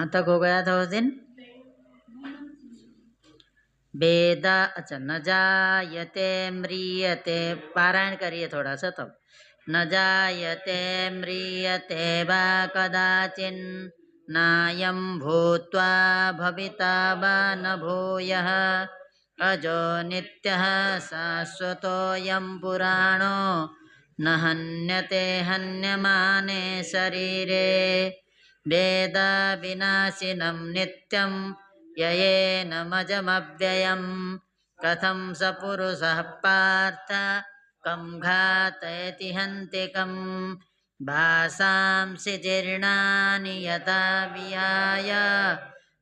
कहाँ तक हो गया था उस दिन? वेद, अच्छा, न जायते म्रियते, पारायण करिए थोड़ा सा तब। न जायते म्रियते वा कदाचिन्, नायं भूत्वा भविता वा न भूयः, अजो नित्यः शाश्वतोऽयं पुराणो, न हन्यते हन्यमाने शरीरे। वेद विनाशिनं नित्यं ययेनमजमव्ययम्, कथं स पुरुषः पार्थ कं घातयति हन्तिकम्। भासांसि जीर्णानि यथा विहाय,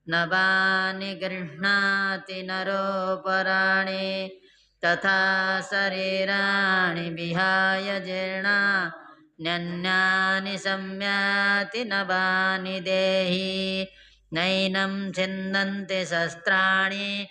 नवानि गृह्णाति नरोपराणि, तथा शरीराणि विहाय जीर्णा न्यन्यानि संयाति नवानि देहि। नैनं छिन्दन्ति शस्त्राणि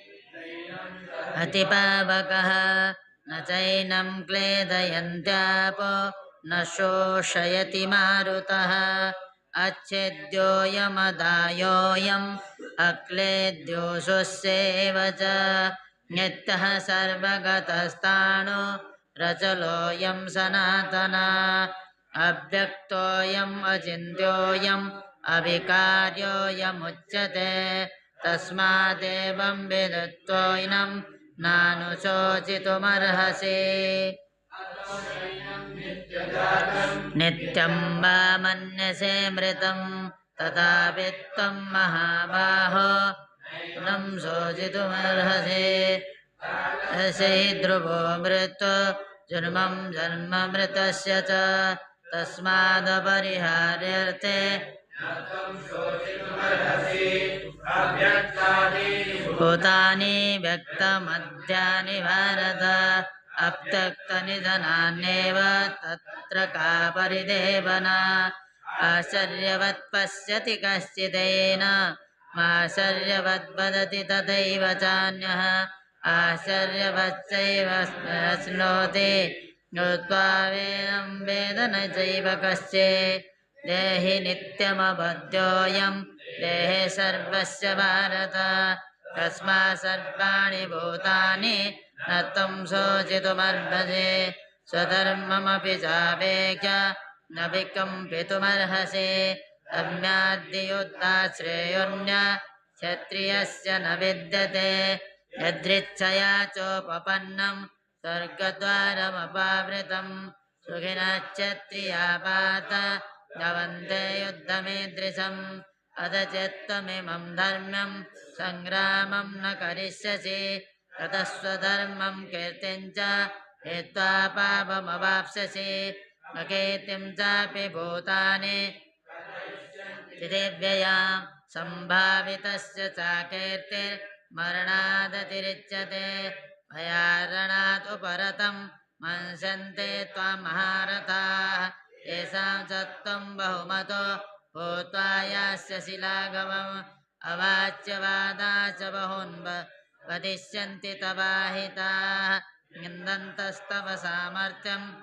अतिपावकः, न चैनं क्लेदयन्त्यापो न शोषयति मारुतः। अच्छेद्योऽयमदायोऽयम् अक्लेद्यो शुष्येव च, नित्यः सर्वगतस्ताणो रचलोऽयं सनातनः। अव्यक्तोऽयम् अचिन्त्योऽयम् अविकार्योऽयमुच्यते, तस्मादेवं विदुत्वैनं नानुशोचितुमर्हसि। नित्यं वा मन्यसे मृतं तथापि त्वं महाबाहो नं शोचितुमर्हसि। यस्य हि ध्रुवो मृत्युः जन्मं जन्ममृतस्य च, तस्मादपरिहार्यर्थे भूतानि व्यक्तमध्यानि भारत, अत्यक्तनिधनान्येव तत्र का परिदेवना। आश्चर्यवत् पश्यति कश्चिदेन माश्चर्यवद्वदति तथैव चान्यः, आश्चर्यवच्चैव शृणोति ज्ञात्वा वेदं वेद न चैव कश्चित्। देहि नित्यमबध्योऽयं देहे सर्वस्य भारत, तस्मात् सर्वाणि भूतानि न त्वं शोचितुमर्हसि। स्वधर्ममपि चावेक्ष्य न विकम्पितुमर्हसि, सम्याद्धियुद्धात् श्रेयोऽन्यः क्षत्रियस्य न विद्यते। यदृच्छया चोपपन्नं स्वर्गद्वारमपावृतं, सुखिनः क्षत्रियाः पार्थ लभन्ते युद्धमीदृशम्। अथ चेत्त्वमिमं धर्म्यं सङ्ग्रामं न करिष्यसि, ततः स्वधर्मं कीर्तिं च हित्वा पापमवाप्स्यसि। अकीर्तिं चापि भूतानि पृथिव्यां सम्भावितस्य चाकीर्तिर्मरणादतिरिच्यते। भयारणात् उपरतं मंस्यन्ते त्वां महारथाः, येषां च त्वं बहुमतो भूत्वा यास्यसि लाघवम्। अवाच्यवादाश्च बहून् वदिष्यन्ति तवाहिताः, निन्दन्तस्तव सामर्थ्यम्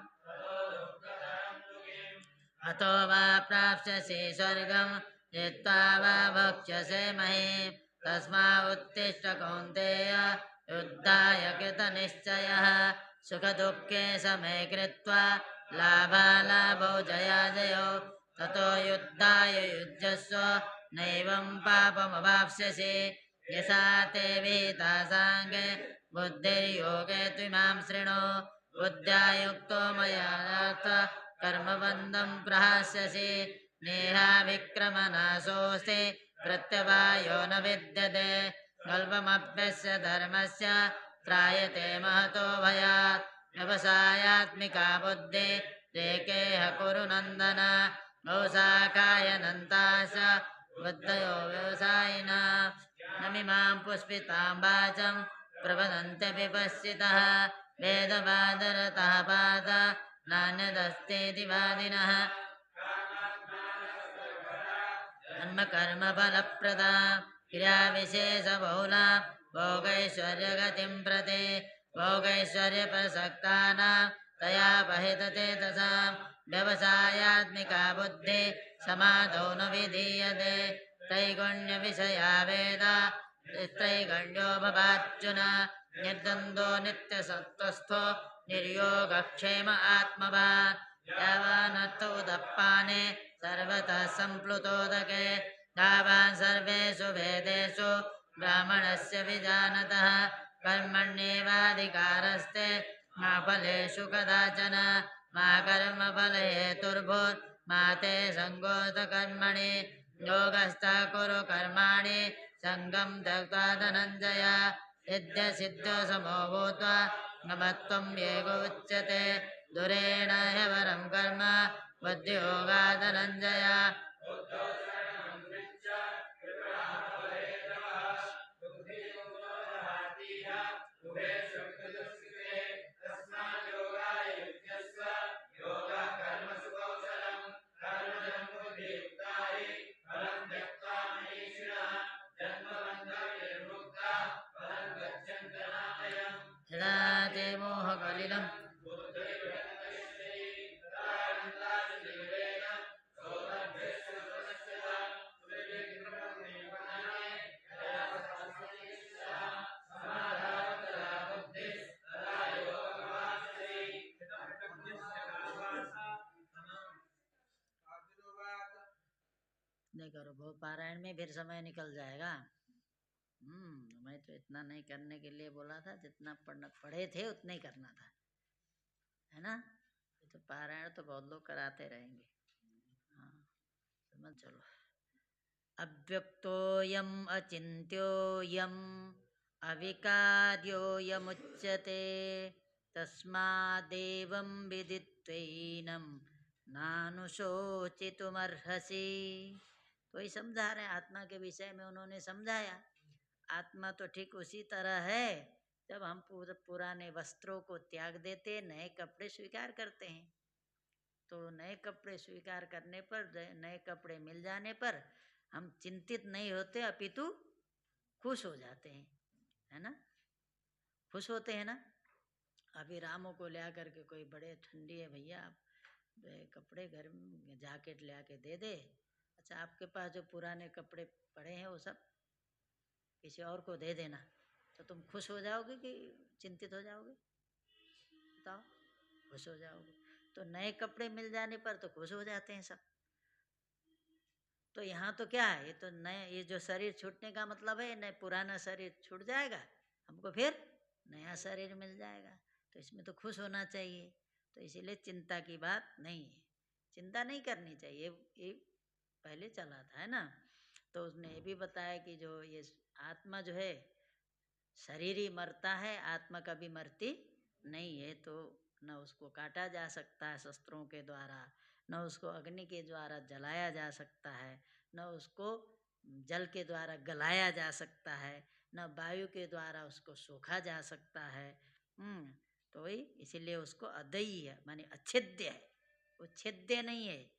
अतो वा प्राप्स्यसि स्वर्गं जित्वा वा भक्ष्यसे महीम्। तस्मादुत्तिष्ठ कौन्तेय, युद्धाय कृतनिश्चयः। सुखदुःखे समे कृत्वा लाभालाभौ जयाजयौ, ततो युद्धाय युज्यस्व नैवं पापमवाप्स्यसि। यथा ते विहिता साङ्गे बुद्धिर्योगे त्विमां शृणु, बुद्ध्या युक्तो मया कर्मबन्धं प्रहास्यसि। नेहाविक्रमनाशोऽस्ति प्रत्यवायो न विद्यते, अल्पमप्यस्य धर्मस्य त्रायते महतो भयात्। व्यवसायात्मिका बुद्धि रेकेह कुरु नन्दन, औसाकायनन्ताश्च बुद्धयो व्यवसायिनः। नमिमां पुष्पितां वाचं प्रवदन्त्यपि पश्चितः, वेदवादरतः पाद नान्यदस्तीति वादिनः। कर्मफलप्रदा क्रियाविशेषबहुला भोगैश्वर्यगतिं प्रति, भोगैश्वर्यप्रसक्तानां तया बहितचेतसां। व्यवसायात्मिका बुद्धि समादौ न विधीयते, त्रैगुण्यविषया वेद त्रैगण्यो भवार्जुन निर्द्वन्द्वो नित्यसत्त्वस्थो निर्योगक्षेम आत्मवान् यावानर्थ उदप्पाने सर्वतः सम्प्लुतोदके तावान् सर्वेषु वेदेषु ब्राह्मणस्य विजानतः कर्मण्येवाधिकारस्ते मा फलेषु कदाचन मा कर्मफलहेतुर्भूर् मा ते सङ्गोऽस्त कर्मणि योगस्थः कुरु कर्माणि सङ्गं त्यक्त्वा धनञ्जय सिद्ध्यसिद्ध्यो समो भूत्वा ममत्वं येको उच्यते दुरेण ह्यवरं कर्म बुद्धियोगात् धनञ्जय यदा ते मोहकलिलं नहीं करो वो पारायण में फिर समय निकल जाएगा। मैं तो इतना नहीं करने के लिए बोला था, जितना पढ़े थे उतना ही करना था, है ना। तो पारायण तो बहुत लोग कराते रहेंगे। हाँ समझ चलो। अव्यक्तोऽयम् अचिन्त्योऽयम् अविकार्योऽयमुच्यते तस्मादेवं विदित्वैनं नानुशोचितुमर्हसि। तो ही समझा रहे हैं आत्मा के विषय में, उन्होंने समझाया आत्मा तो ठीक उसी तरह है जब हम पुराने वस्त्रों को त्याग देते, नए कपड़े स्वीकार करते हैं। तो नए कपड़े स्वीकार करने पर, नए कपड़े मिल जाने पर हम चिंतित नहीं होते, अपितु खुश हो जाते हैं, है ना। खुश होते हैं ना। अभी रामों को ले करके कोई बड़े ठंडी है भैया, आप कपड़े घर में जैकेट ले आके दे दे। अच्छा आपके पास जो पुराने कपड़े पड़े हैं वो सब किसी और को दे देना, तो तुम खुश हो जाओगे कि चिंतित हो जाओगे? बताओ। खुश हो जाओगे। तो नए कपड़े मिल जाने पर तो खुश हो जाते हैं सब। तो यहाँ तो क्या है, ये तो नए, ये जो शरीर छूटने का मतलब है, नए पुराना शरीर छूट जाएगा, हमको फिर नया शरीर मिल जाएगा, तो इसमें तो खुश होना चाहिए। तो इसीलिए चिंता की बात नहीं है, चिंता नहीं करनी चाहिए। ये पहले चला था, है ना। तो उसने ये भी बताया कि जो ये आत्मा जो है, शरीर ही मरता है, आत्मा कभी मरती नहीं है। तो न उसको काटा जा सकता है शस्त्रों के द्वारा, न उसको अग्नि के द्वारा जलाया जा सकता है, न उसको जल के द्वारा गलाया जा सकता है, न वायु के द्वारा उसको सूखा जा सकता है। तो वही इसीलिए उसको अदयी है, माने अच्छेद्य है, वो छेद्य नहीं है,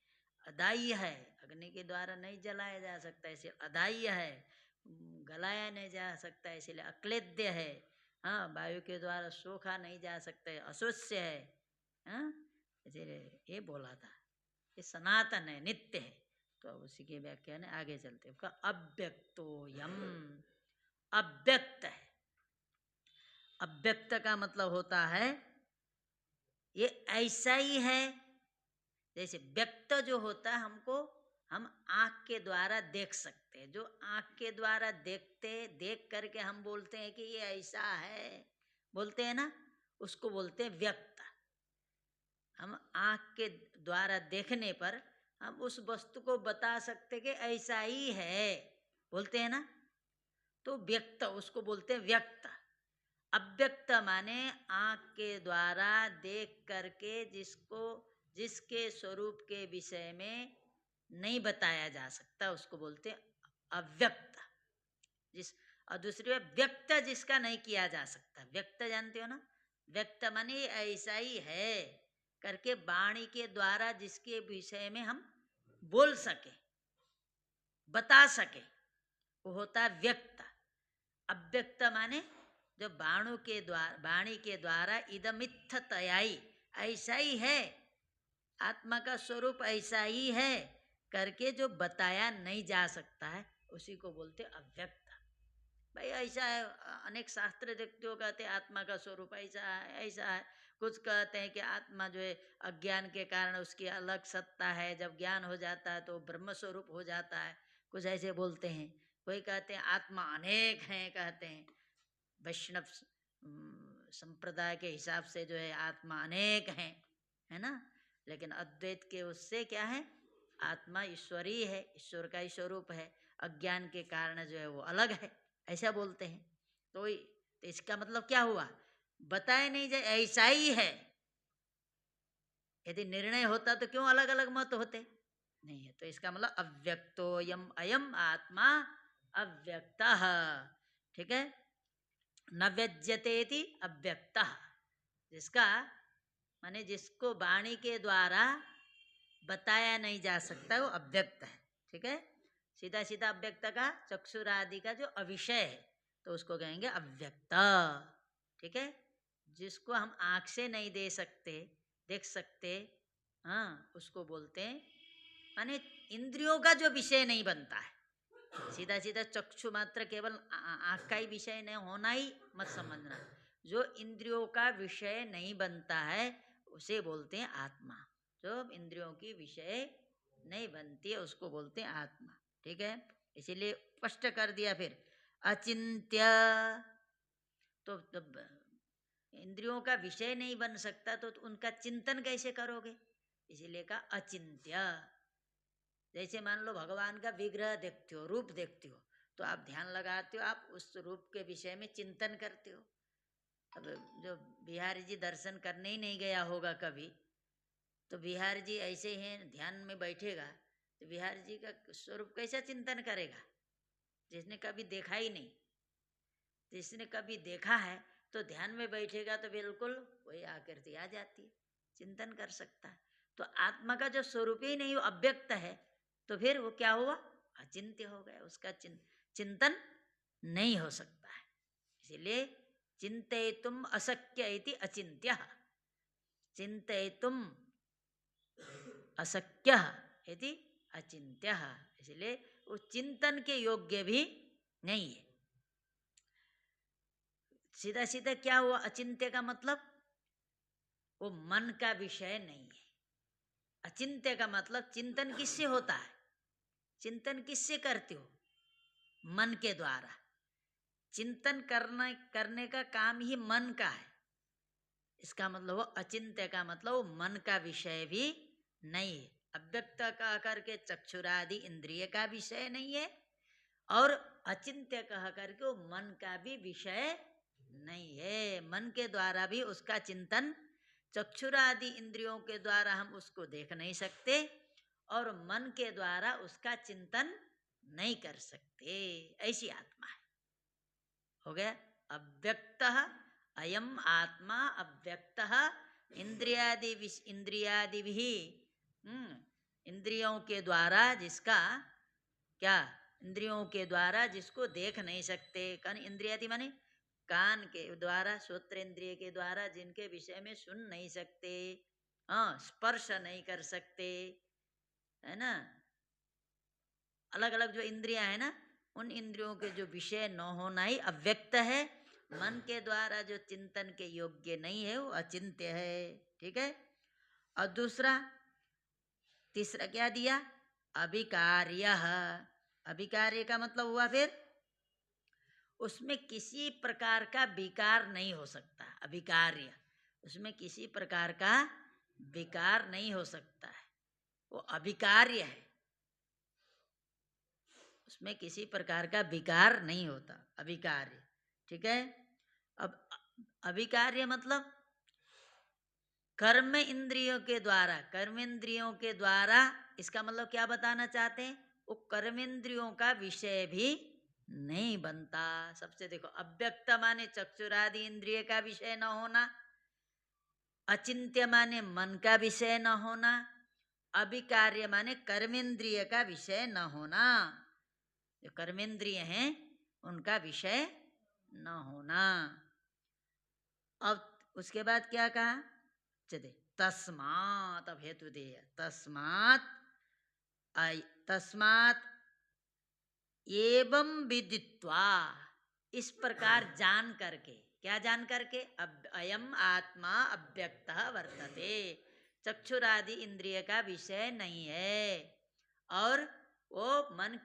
अदायी है। अग्नि के द्वारा नहीं जलाया जा सकता, इसलिए अदायी है। गलाया नहीं जा सकता, इसलिए अक्लेद्य है। हाँ, वायु के द्वारा सूखा नहीं जा सकता, अशुष्य है। हाँ, इसीलिए ये बोला था, ये सनातन है, नित्य है। तो अब उसी की व्याख्या ने आगे चलते हैं। अव्यक्तोयम, अव्यक्त है। अव्यक्त का मतलब होता है ये ऐसा ही है। जैसे व्यक्त जो होता है, हमको हम आँख के द्वारा देख सकते हैं, जो आँख के द्वारा देख करके हम बोलते हैं कि ये ऐसा है, बोलते हैं ना, उसको बोलते हैं व्यक्त। हम आँख के द्वारा देखने पर हम उस वस्तु को बता सकते कि ऐसा ही है, बोलते हैं ना। तो व्यक्त उसको बोलते हैं व्यक्त। अव्यक्त माने आँख के द्वारा देख करके जिसके स्वरूप के विषय में नहीं बताया जा सकता, उसको बोलते हैं अव्यक्त। और दूसरी बात व्यक्त, जिसका नहीं किया जा सकता। व्यक्त जानते हो ना, व्यक्त माने ऐसा ही है करके वाणी के द्वारा जिसके विषय में हम बोल सके, बता सके, वो होता है व्यक्त। अव्यक्त माने जो वाणी के द्वारा इदमित्थतयाई, ऐसा ही है, आत्मा का स्वरूप ऐसा ही है करके जो बताया नहीं जा सकता है, उसी को बोलते अव्यक्त। भाई ऐसा है, अनेक शास्त्र देखते हो, कहते हैं आत्मा का स्वरूप ऐसा है ऐसा है। कुछ कहते हैं कि आत्मा जो है अज्ञान के कारण उसकी अलग सत्ता है, जब ज्ञान हो जाता है तो ब्रह्म स्वरूप हो जाता है, कुछ ऐसे बोलते हैं। कोई कहते हैं आत्मा अनेक हैं, कहते हैं वैष्णव संप्रदाय के हिसाब से जो है आत्मा अनेक हैं, है ना। लेकिन अद्वैत के उससे क्या है, आत्मा ईश्वरीय है, ईश्वर का ही स्वरूप है, अज्ञान के कारण जो है वो अलग है, ऐसा बोलते हैं। तो इसका मतलब क्या हुआ, बताए नहीं जाए ऐसा ही है। यदि निर्णय होता तो क्यों अलग अलग मत होते, नहीं है। तो इसका मतलब अव्यक्तोयम अयम आत्मा अव्यक्त, ठीक है। न व्यज्यतेति अव्यक्त, जिसका माने जिसको वाणी के द्वारा बताया नहीं जा सकता वो अव्यक्त है, ठीक है। सीधा सीधा अव्यक्त का चक्षुरादि का जो अविषय है तो उसको कहेंगे अव्यक्त, ठीक है। जिसको हम आँख से नहीं दे सकते, देख सकते, हाँ, उसको बोलते हैं, माने इंद्रियों का जो विषय नहीं बनता है। सीधा सीधा चक्षु मात्र केवल आँख का ही विषय नहीं होना ही मत समझना, जो इंद्रियों का विषय नहीं बनता है उसे बोलते हैं आत्मा। जो इंद्रियों की विषय नहीं बनती है उसको बोलते हैं आत्मा, ठीक है। इसीलिए स्पष्ट कर दिया। फिर अचिंत्य, तो इंद्रियों का विषय नहीं बन सकता तो उनका चिंतन कैसे करोगे, इसीलिए कहा अचिंत्य। जैसे मान लो भगवान का विग्रह देखते हो, रूप देखते हो, तो आप ध्यान लगाते हो, आप उस रूप के विषय में चिंतन करते हो। अब जो बिहारी जी दर्शन करने ही नहीं गया होगा कभी, तो बिहारी जी ऐसे ही ध्यान में बैठेगा तो बिहारी जी का स्वरूप कैसा चिंतन करेगा, जिसने कभी देखा ही नहीं। जिसने कभी देखा है तो ध्यान में बैठेगा तो बिल्कुल वही आकृति आ जाती है, चिंतन कर सकता है। तो आत्मा का जो स्वरूप ही नहीं वो अव्यक्त है, तो फिर वो क्या हुआ, अचिंत्य हो गया, उसका चिंतन नहीं हो सकता है। इसीलिए चिंतयितुम अशक्य इति अचिंत्य, चिंतयितुम अशक्य इति अचिंत्य, इसलिए वो चिंतन के योग्य भी नहीं है। सीधा सीधा क्या हुआ, अचिंत्य का मतलब वो मन का विषय नहीं है। अचिंत्य का मतलब चिंतन किससे होता है, चिंतन किससे करते हो, मन के द्वारा। चिंतन करने का काम ही मन का है। इसका मतलब वो अचिंत्य का मतलब वो मन का विषय भी नहीं है। अव्यक्त कह करके चक्षुरादि इंद्रिय का विषय नहीं है, और अचिंत्य कह करके वो मन का भी विषय नहीं है। मन के द्वारा भी उसका चिंतन, चक्षुरादि इंद्रियों के द्वारा हम उसको देख नहीं सकते और मन के द्वारा उसका चिंतन नहीं कर सकते, ऐसी आत्मा है। हो गया अव्यक्त अयम आत्मा अव्यक्त, इंद्रियादि भी इंद्रियों के द्वारा जिसका क्या, इंद्रियों के द्वारा जिसको देख नहीं सकते। कान इंद्रियादि माने कान के द्वारा, श्रोत्र इंद्रिय के द्वारा जिनके विषय में सुन नहीं सकते, हाँ, स्पर्श नहीं कर सकते, है ना। अलग अलग जो इंद्रियां है ना, उन इंद्रियों के जो विषय न होना ही अव्यक्त है। मन के द्वारा जो चिंतन के योग्य नहीं है वो अचिंत्य है, ठीक है। और दूसरा, तीसरा क्या दिया, अभिकार्य। अभिकार्य का मतलब हुआ फिर उसमें किसी प्रकार का विकार नहीं हो सकता। अभिकार्य, उसमें किसी प्रकार का विकार नहीं हो सकता है, वो अभिकार्य है, उसमें किसी प्रकार का विकार नहीं होता, अभिकार्य, ठीक है। अब अभिकार्य मतलब कर्म इंद्रियों के द्वारा, कर्मेंद्रियों के द्वारा, इसका मतलब क्या बताना चाहते हैं, वो कर्मेंद्रियों का विषय भी नहीं बनता। सबसे देखो, अव्यक्त माने चक्षुरादि इंद्रिय का विषय न होना, अचिंत्य माने मन का विषय न होना, अभिकार्य माने कर्मेंद्रिय का विषय न होना। जो कर्मेंद्रिय हैं उनका विषय न होना। अब उसके बाद क्या कहा, चले तस्मात्, अब हेतु दे, तस्मात् तस्मात् एवं विदित्वा, इस प्रकार जान करके, क्या जान करके, अब अयम आत्मा अव्यक्त वर्तते, चक्षुरादि इंद्रिय का विषय नहीं है और वो मन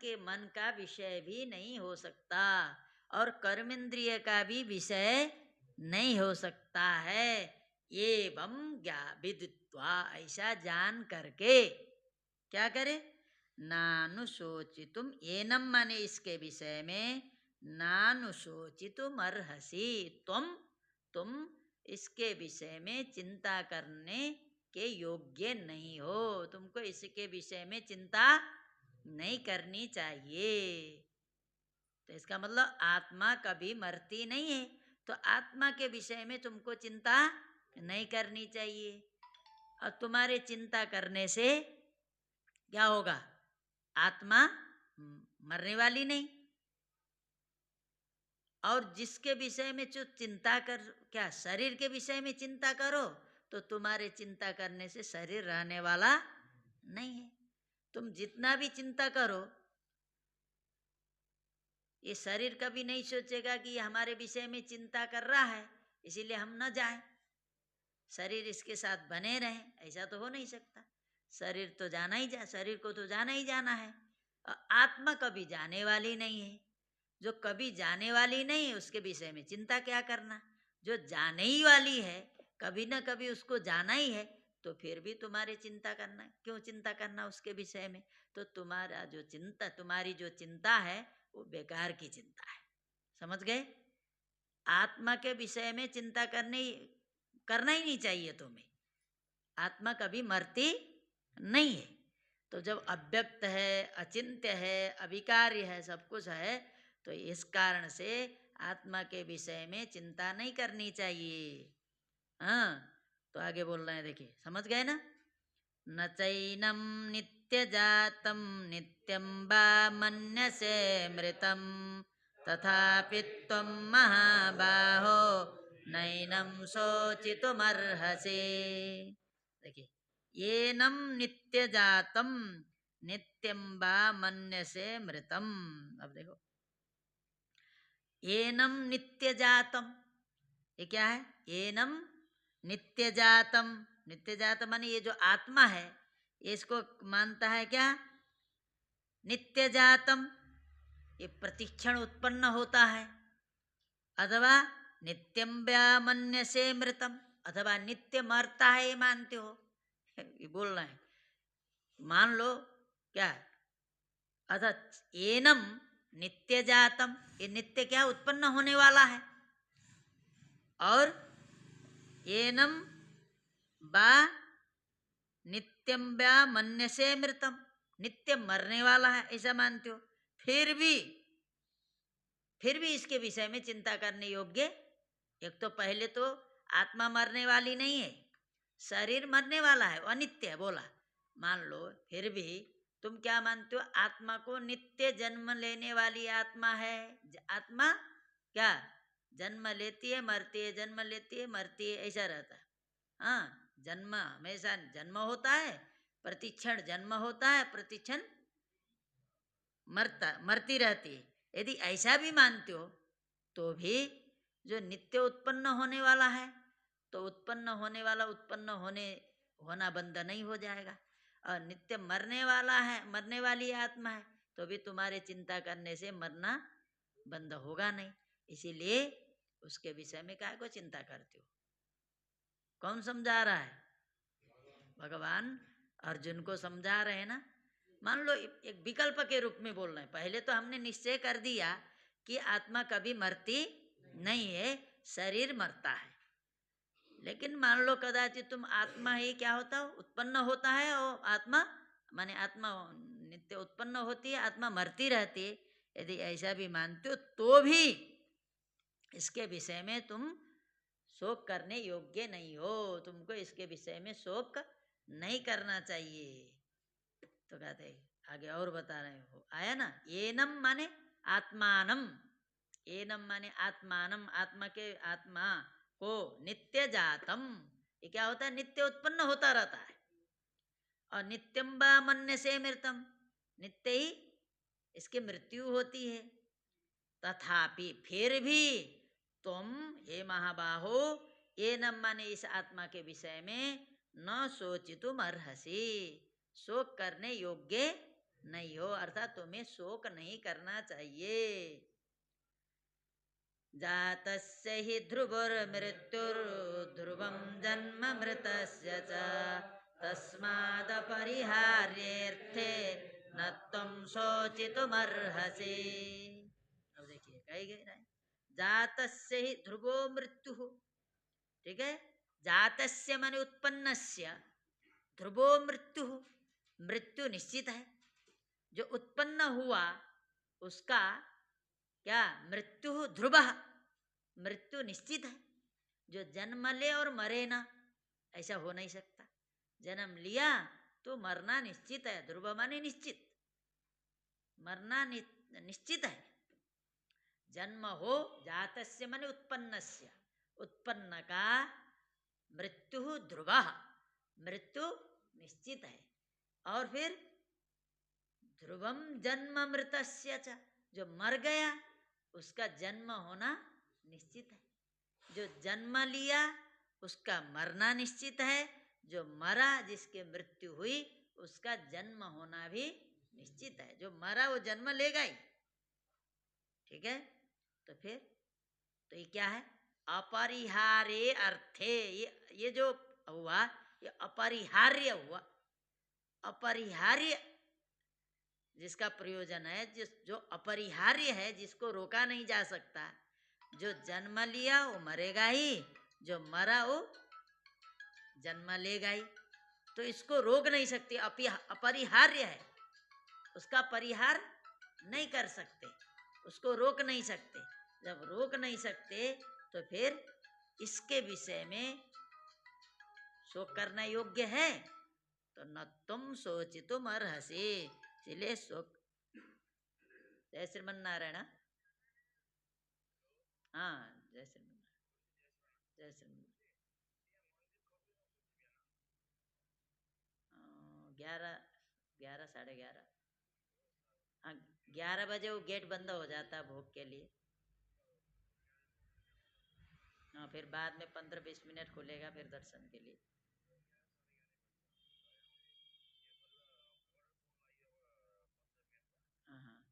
का विषय भी नहीं हो सकता और कर्मेंद्रिय का भी विषय नहीं हो सकता है। एवं विदित्वा, ऐसा जान करके क्या करे, नानुशोचितुम, एनम माने इसके विषय में, नानुशोचितुम अर्हसि, तुम इसके विषय में चिंता करने के योग्य नहीं हो, तुमको इसके विषय में चिंता नहीं करनी चाहिए। तो इसका मतलब आत्मा कभी मरती नहीं है, तो आत्मा के विषय में तुमको चिंता नहीं करनी चाहिए। और तुम्हारे चिंता करने से क्या होगा, आत्मा मरने वाली नहीं। और जिसके विषय में जो चिंता कर, क्या शरीर के विषय में चिंता करो, तो तुम्हारे चिंता करने से शरीर रहने वाला नहीं है। तुम जितना भी चिंता करो, ये शरीर कभी नहीं सोचेगा कि हमारे विषय में चिंता कर रहा है इसीलिए हम न जाएं, शरीर इसके साथ बने रहें, ऐसा तो हो नहीं सकता। शरीर तो जाना ही शरीर को तो जाना ही जाना है। आत्मा कभी जाने वाली नहीं है, जो कभी जाने वाली नहीं है उसके विषय में चिंता क्या करना। जो जाने ही वाली है, कभी ना कभी उसको जाना ही है, तो फिर भी तुम्हारे चिंता करना, क्यों चिंता करना उसके विषय में। तो तुम्हारा जो चिंता, तुम्हारी जो चिंता है वो बेकार की चिंता है, समझ गए। आत्मा के विषय में चिंता करना ही नहीं चाहिए तुम्हें। आत्मा कभी मरती नहीं है। तो जब अव्यक्त है, अचिंत्य है, अविकार्य है, सब कुछ है, तो इस कारण से आत्मा के विषय में चिंता नहीं करनी चाहिए। हाँ, तो आगे बोल रहे हैं, देखिए समझ गए ना। न चैनम नित्य जातम नित्यम वा मन्यसे मृतम तथापि त्वं महाबाहो नैनं शोचितुमर्हसि। देखिए, येनम नित्य जातम नित्यम वा मन्यसे मृतम। अब देखो, येनम नित्य जातम, ये क्या है, येनम नित्य जातम। नित्य जातम माने ये जो आत्मा है, ये इसको मानता है क्या, नित्य जातम, ये प्रतिक्षण उत्पन्न होता है। अथवा नित्यम व्यामन्यसे मृतम, अथवा नित्य मरता है, ये मानते हो। ये बोल रहे हैं, मान लो क्या, अर्थात एनम नित्य जातम, ये नित्य क्या, उत्पन्न होने वाला है। और एनम बा नित्यम व्या मन्यसे मृतम, नित्य मरने वाला है, ऐसा मानते हो। फिर भी इसके विषय में चिंता करने योग्य। एक तो पहले तो आत्मा मरने वाली नहीं है, शरीर मरने वाला है, अनित्य है बोला, मान लो। फिर भी तुम क्या मानते हो, आत्मा को नित्य जन्म लेने वाली आत्मा है। आत्मा क्या, जन्म लेती है मरती है, जन्म लेती है मरती है, ऐसा रहता है। हाँ, जन्म हमेशा जन्म होता है, प्रतिक्षण जन्म होता है, प्रतिक्षण मरती रहती है। यदि ऐसा भी मानते हो, तो भी जो नित्य उत्पन्न होने वाला है, तो उत्पन्न होने वाला उत्पन्न होना बंद नहीं हो जाएगा। और नित्य मरने वाला है, मरने वाली आत्मा है, तो भी तुम्हारे चिंता करने से मरना बंद होगा नहीं। इसीलिए उसके विषय में काय को चिंता करते हो। कौन समझा रहा है, भगवान अर्जुन को समझा रहे हैं ना। मान लो एक विकल्प के रूप में बोल रहे हैं, पहले तो हमने निश्चय कर दिया कि आत्मा कभी मरती नहीं है, शरीर मरता है। लेकिन मान लो कदाचित तुम आत्मा ही क्या होता हो, उत्पन्न होता है, और आत्मा माने आत्मा नित्य उत्पन्न होती है, आत्मा मरती रहती है। यदि ऐसा भी मानते हो, तो भी इसके विषय में तुम शोक करने योग्य नहीं हो, तुमको इसके विषय में शोक नहीं करना चाहिए। तो कहते आगे और बता रहे हो, आया ना। एनम माने आत्मानम, एनम माने आत्मानम, आत्मा के, आत्मा को नित्य जातम, ये क्या होता है, नित्य उत्पन्न होता रहता है। और नित्यम बा मन्य से मृतम, नित्य ही इसकी मृत्यु होती है। तथापि फिर भी तुम हे महाबाहो ये न माने इस आत्मा के विषय में न सोचितुम अर्हसि, शोक करने योग्य नहीं हो, अर्थात तुम्हें शोक नहीं करना चाहिए। जातस्य हि ध्रुवोर्मृत्युर्ध्रुवं जन्म मृतस्य च तस्मादपरिहार्येऽर्थे न त्वं शोचितुमर्हसि। अब देखिए कही गई ना, जातस्य ही ध्रुवो मृत्यु, ठीक है। जातस्य माने उत्पन्नस्य, ध्रुवो मृत्यु, मृत्यु निश्चित है। जो उत्पन्न हुआ उसका क्या मृत्यु ध्रुव, मृत्यु निश्चित है। जो जन्म ले और मरे ना, ऐसा हो नहीं सकता। जन्म लिया तो मरना निश्चित है, ध्रुव माने निश्चित, मरना निश्चित है। जन्म हो, जातस्य माने उत्पन्नस्य, उत्पन्न का मृत्यु ध्रुव, मृत्यु निश्चित है। और फिर ध्रुवम जन्म मृतस्य च, जो मर गया उसका जन्म होना निश्चित है। जो जन्म लिया उसका मरना निश्चित है। जो मरा, जिसके मृत्यु हुई, उसका जन्म होना भी निश्चित है। जो मरा वो जन्म लेगा ही, ठीक है। तो फिर तो ये क्या है, अपरिहार्य अर्थे, ये जो हुआ ये अपरिहार्य हुआ। अपरिहार्य जिसका प्रयोजन है, जो अपरिहार्य है, जिसको रोका नहीं जा सकता। जो जन्म लिया वो मरेगा ही, जो मरा वो जन्म लेगा ही। तो इसको रोक नहीं सकते, अपरिहार्य है, उसका परिहार नहीं कर सकते, उसको रोक नहीं सकते। जब रोक नहीं सकते तो फिर इसके विषय में शोक करना योग्य है। तो न तुम सोचितुम अर्हसि, इसलिए शोक। जय श्रीमन नारायण। हाँ जय श्रीमन, जय श्रीमन। 11, 11, 11:30। हाँ 11 बजे वो गेट बंद हो जाता है भोग के लिए। हाँ फिर बाद में 15-20 मिनट खुलेगा फिर दर्शन के लिए। हाँ हाँ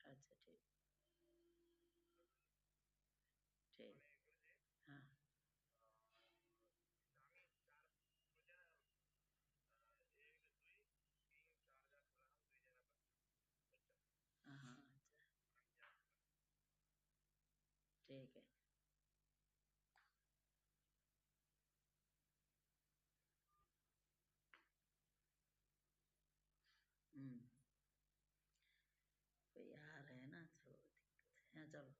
अच्छा ठीक, ठीक। हाँ हाँ हाँ अच्छा ठीक है। हम्म, कोई आ रहे हैं ना तो दिक्कत है। हाँ, चलो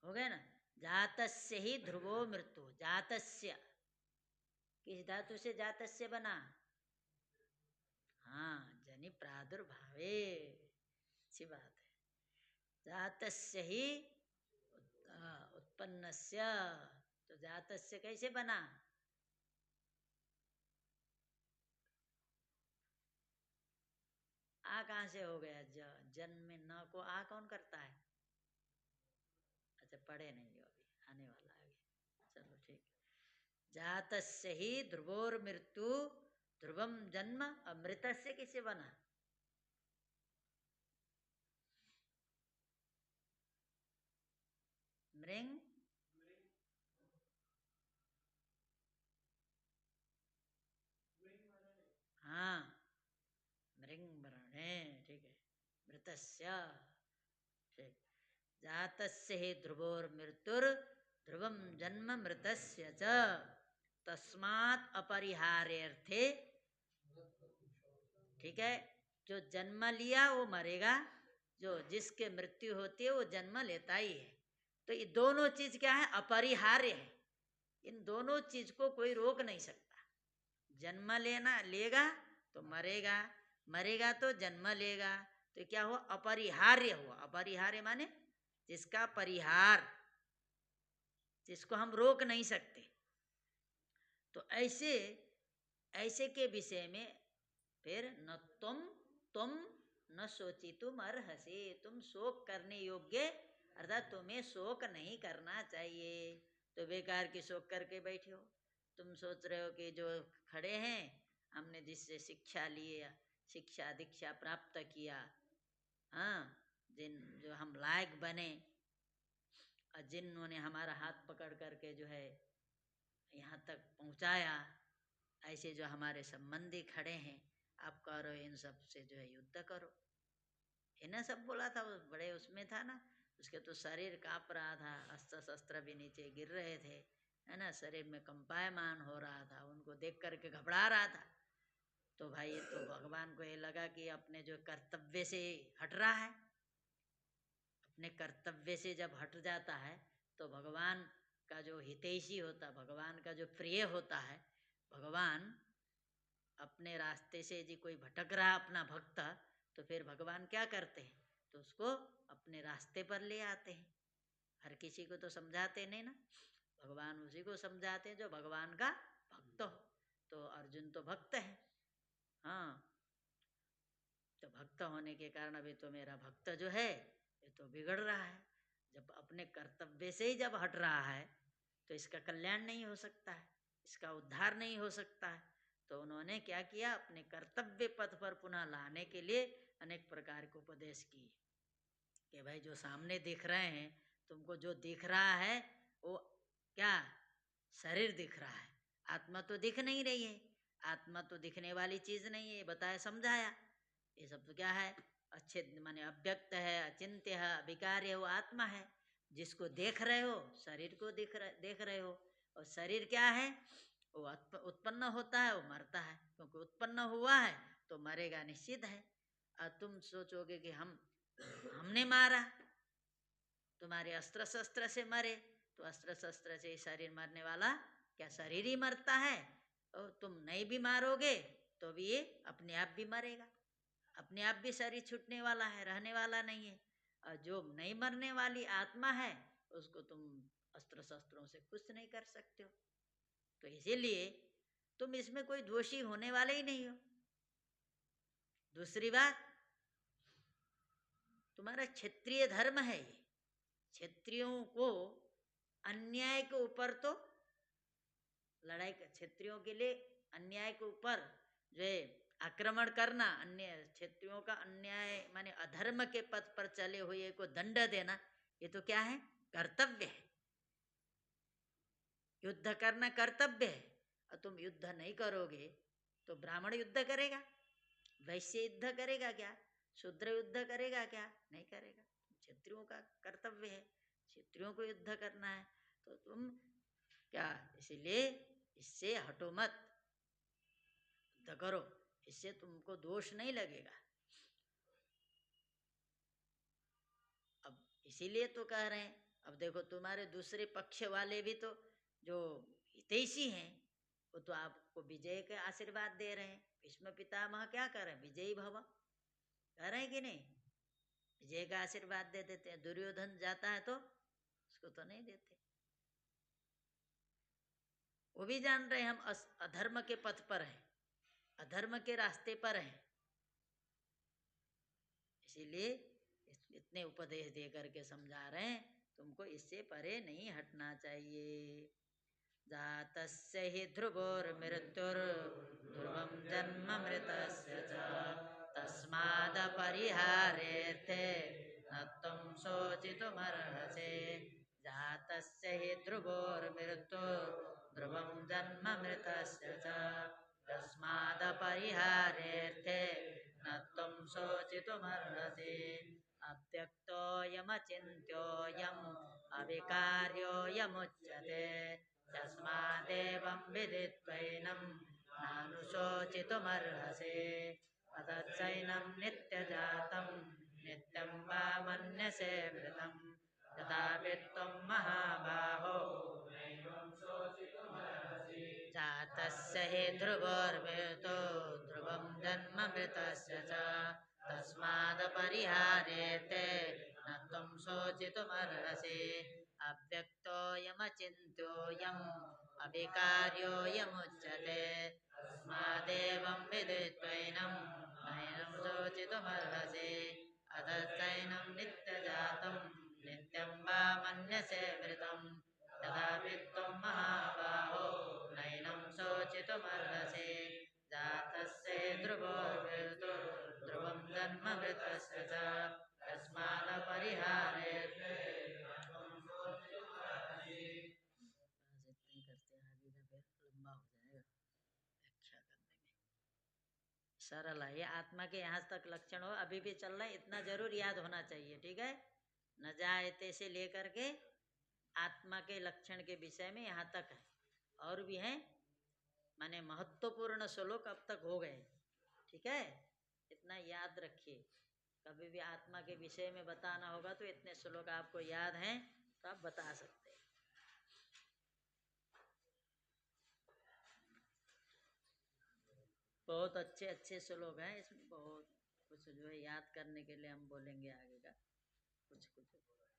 हो गया ना। जातस्य ही ध्रुवो मृत्यु, जातस्य किस धातु से जातस्य बना? हाँ जनि प्रादुर्भावे, अच्छी बात है। जातस्य ही उत्पन्नस्य, तो जातस्य कैसे बना? आ कहाँ से हो गया? जन्म में न को आ कौन करता है? अच्छा पढ़े नहीं हो अभी, आने वाला है अभी। चलो ठीक। जातस्य ही ध्रुवोर मृत्यु, ध्रुवम जन्म, अमृतस्य किसे बना? मृंग, हाँ मृंग मरणे, ठीक है। मृतस्य, ठीक। जातस्य ही ध्रुवोर मृत्युर ध्रुवम जन्म मृतस्य च तस्मात् अपरिहार्यर्थे, ठीक है। जो जन्म लिया वो मरेगा, जो जिसके मृत्यु होती है वो जन्म लेता ही है। तो ये दोनों चीज क्या है? अपरिहार्य है। इन दोनों चीज को कोई रोक नहीं सकता। जन्म लेना लेगा तो मरेगा, मरेगा तो जन्म लेगा। तो क्या हुआ? अपरिहार्य हुआ। अपरिहार्य माने जिसका परिहार, जिसको हम रोक नहीं सकते। तो ऐसे ऐसे के विषय में फिर न तुम न शोचितुम अर्हसि, तुम शोक करने योग्य, अर्थात तुम्हें शोक नहीं करना चाहिए। तो बेकार की शोक करके बैठे हो। तुम सोच रहे हो कि जो खड़े हैं, हमने जिससे शिक्षा लिए, शिक्षा दीक्षा प्राप्त किया, हाँ, जो हम लायक बने, और जिन्होंने हमारा हाथ पकड़ करके जो है यहाँ तक पहुँचाया, ऐसे जो हमारे संबंधी खड़े हैं, आप करो इन सब से जो है युद्ध करो। इन्हें सब बोला था, वो बड़े उसमें था ना, उसके तो शरीर काँप रहा था, अस्त्र शस्त्र भी नीचे गिर रहे थे, है ना, शरीर में कंपायमान हो रहा था, उनको देख करके घबरा रहा था। तो भाई ये तो भगवान को ये लगा कि अपने जो कर्तव्य से हट रहा है। अपने कर्तव्य से जब हट जाता है तो भगवान का जो हितैषी होता, भगवान का जो प्रिय होता है, भगवान अपने रास्ते से यदि कोई भटक रहा अपना भक्त, तो फिर भगवान क्या करते हैं, तो उसको अपने रास्ते पर ले आते हैं। हर किसी को तो समझाते नहीं ना, भगवान उसी को समझाते हैं जो भगवान का भक्त हो। तो अर्जुन तो भक्त है, हाँ, तो भक्त होने के कारण अभी तो मेरा भक्त जो है ये तो बिगड़ रहा है। जब अपने कर्तव्य से ही जब हट रहा है तो इसका कल्याण नहीं हो सकता है, इसका उद्धार नहीं हो सकता है। तो उन्होंने क्या किया, अपने कर्तव्य पथ पर पुनः लाने के लिए अनेक प्रकार के उपदेश किए कि भाई जो सामने दिख रहे हैं, तुमको जो दिख रहा है वो क्या, शरीर दिख रहा है, आत्मा तो दिख नहीं रही है। आत्मा तो दिखने वाली चीज नहीं है, बताया समझाया। ये सब तो क्या है, अच्छे माने अव्यक्त है, अचिंत्य है, अविकार्य है, वो आत्मा है। जिसको देख रहे हो, शरीर को देख रहे हो। और शरीर क्या है, वो उत्पन्न होता है, वो मरता है, क्योंकि उत्पन्न हुआ है तो मरेगा निश्चित है। और तुम सोचोगे कि हमने मारा, तुम्हारे अस्त्र शस्त्र से मरे, तो अस्त्र शस्त्र से शरीर मरने वाला क्या शरीर ही मरता है? और तुम नहीं भी मारोगे तो भी ये अपने आप भी मरेगा, अपने आप भी शरीर छूटने वाला है, रहने वाला नहीं है। और जो नहीं मरने वाली आत्मा है उसको तुम अस्त्र शस्त्रों से कुछ नहीं कर सकते हो। तो इसीलिए तुम इसमें कोई दोषी होने वाले ही नहीं हो। दूसरी बात, तुम्हारा क्षत्रिय धर्म है ये, क्षत्रियों को अन्याय के ऊपर तो लड़ाई, क्षत्रियों के लिए अन्याय के ऊपर जो है आक्रमण करना, अन्य क्षत्रियों का अन्याय माने अधर्म के पथ पर चले हुए को दंड देना, ये तो क्या है, कर्तव्य है। युद्ध करना कर्तव्य है। और तुम युद्ध नहीं करोगे तो ब्राह्मण युद्ध करेगा, वैश्य युद्ध करेगा क्या, शूद्र युद्ध करेगा क्या, नहीं करेगा। क्षत्रियों का कर्तव्य है, क्षत्रियों को युद्ध करना है। तो तुम क्या, इसीलिए इससे हटो मत, युद्ध करो, इससे तुमको दोष नहीं लगेगा। अब इसीलिए तो कह रहे हैं, अब देखो तुम्हारे दूसरे पक्ष वाले भी तो जो हितैषी हैं, वो तो आपको विजय के आशीर्वाद दे रहे हैं। भीष्म पितामह क्या कर रहे हैं, विजयी भव कह रहे हैं कि नहीं, विजय का आशीर्वाद दे देते हैं। दुर्योधन जाता है तो उसको तो नहीं देते, वो भी जान रहे हैं हम अधर्म के पथ पर हैं, अधर्म के रास्ते पर हैं। इसीलिए इतने उपदेश दे करके समझा रहे हैं, तुमको इससे परे नहीं हटना चाहिए। जातस्य हि ध्रुवोर्मृत्युर्ध्रुवं जन्म मृतस्य च तस्मादपरिहारेऽर्थे न त्वं शोचितुमर्हसि। जातस्य हि ध्रुवोर्मृत्युर्ध्रुवं जन्म मृतस्य च तस्मादपरिहारेऽर्थे न त्वं शोचितुमर्हसि। अव्यक्तोऽयमचिन्त्योऽयम् अविकार्योऽयमुच्यते तस्मादेवं विदित्वैनं नानुशोचितुमर्हसि। अतच्चैनं नित्यजातं नित्यं वा मन्यसे मृतं तथापि त्वं महाबाहो नैवं शोचितुमर्हसि। जातस्य हि ध्रुवोर्मृतो ध्रुवं जन्म मृतस्य च तस्मादपरिहारेऽर्थे न त्वं शोचितुमर्हसि। अव्यक्तोऽयमचिन्त्योऽयम् अभिकार्योऽयमुच्यते तस्मादेवं विदित्वैनं नैनं शोचितुमर्हसि अतश्चैनं नित्यजातं नित्यं वा मन्यसे मृतं तथापि त्वं महाबाहो नैनं शोचितुमर्हसि जातस्य ध्रुवोऽर्वितु ध्रुवं जन्म मृतस्य च तस्मादपरिहारेऽर्थे करते हैं आगे का फिर लंबा हो जाएगा व्याख्या करने में। सरल है ये आत्मा के यहाँ तक लक्षण हो अभी भी चल रहा है इतना जरूर याद होना चाहिए ठीक है। न जायते से लेकर के आत्मा के लक्षण के विषय में यहाँ तक है और भी है माने महत्वपूर्ण श्लोक अब तक हो गए ठीक है। इतना याद रखिए कभी भी आत्मा के विषय में बताना होगा तो इतने श्लोक आपको याद हैं तो आप बता सकते हैं। बहुत अच्छे अच्छे श्लोक हैं इसमें बहुत कुछ जो है याद करने के लिए हम बोलेंगे आगे का कुछ कुछ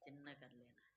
चिन्ह कर लेना।